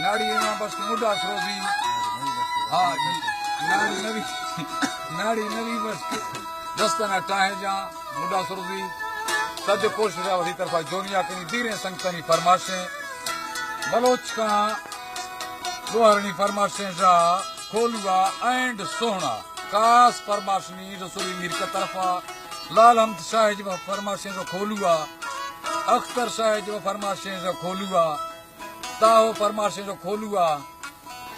नाड़ी में बस मुड्डा सरोजी हाँ नाड़ी नवी बस दस्तन टाहे जा मुड्डा सरोजी सद कोशिश वही तरफा दुनिया कनी धीरे संगतनी फरमाशें बलोच का दोहरणी फरमाशें जा खोलुआ एंड सोहना खास फरमाशनी रसूली मीर का तरफा लाल हमद शाह जो फरमाशें जो खोलुआ अख्तर शाह जो फरमाशें जो खोलुआ ताहो फरमाशें जो खोलुआ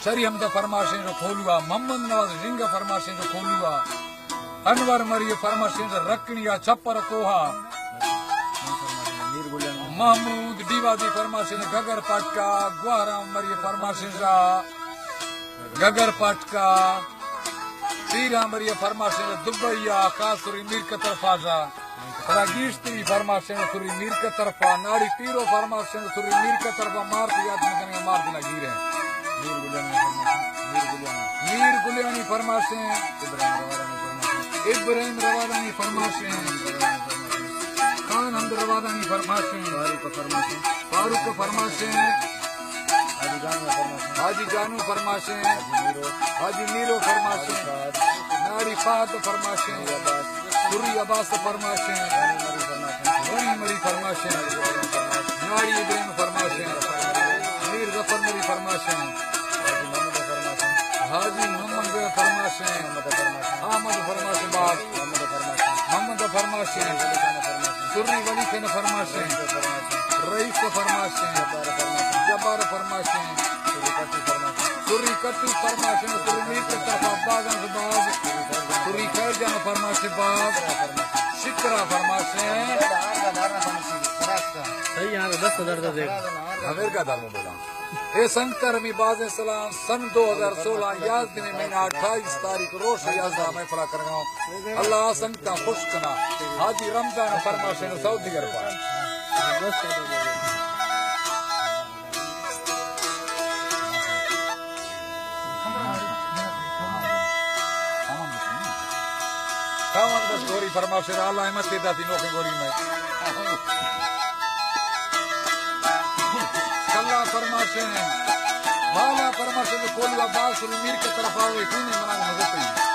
शरी हमद फरमाशें जो खोलुआ मोहम्मद नवाज रिंग फरमाशें जो खोलुआ अनवर मरिय फरमाशें जो रकनिया छप्पर कोहा महमूद दीवादी फरमाशें गगर पाटका गुआरा मरिय फरमाशें जा गगर पाटका सीरा मरिय फरमाशें दुबैया कासुरी मीर के तरफा जा रागीश्ती फरमाशें सुरी मीर के तरफा नाड़ी तीरो फरमाशें सुरी मीर के तरफा मार दिया करने मार दिला गिर है मीर गुलियानी फरमाशें इब्राहिम रवादानी फरमाशें खान हमद रवादानी फरमाशें फारूक फरमाशें हाजी जानू फरमाशें हाजी मीरो फरमाशें नाड़ी फात फरमाशें सुरी अब्बास फरमाशें गनी मरी फरमाशें नाड़ी इब्राहिम फरमाशें मीर जफर मरी फरमाशें हाजी मोहम्मद फरमाशें अहमद फरमाशें बाप मोहम्मद फरमाशें सुरी वली खान फरमाशें रईस फरमाशें जब्बार फरमाशें सुरी कट्टू फरमाशें सुरी मीर के तरफा बागन बाब सुरी खैर जान फरमाशें बाब शिकरा फरमाशें सही यहाँ 10,000 का देगा हमेर का धर्म बोला ए संकर मी बाज़ सलाम सन 2016 याद में महीना 28 तारीख रोज याज़दा में फला कर गाँव अल्लाह संगता खुश कना हाजी रमजान फरमाशें सऊदी अरब कावन बस गोरी फरमाशें अल्लाह हिम्मत देता थी नौके गोरी में कल्ला फरमाशें बाला फरमाशें कोलवा बासुल मीर के तरफ आवे खूनी मना मजे पे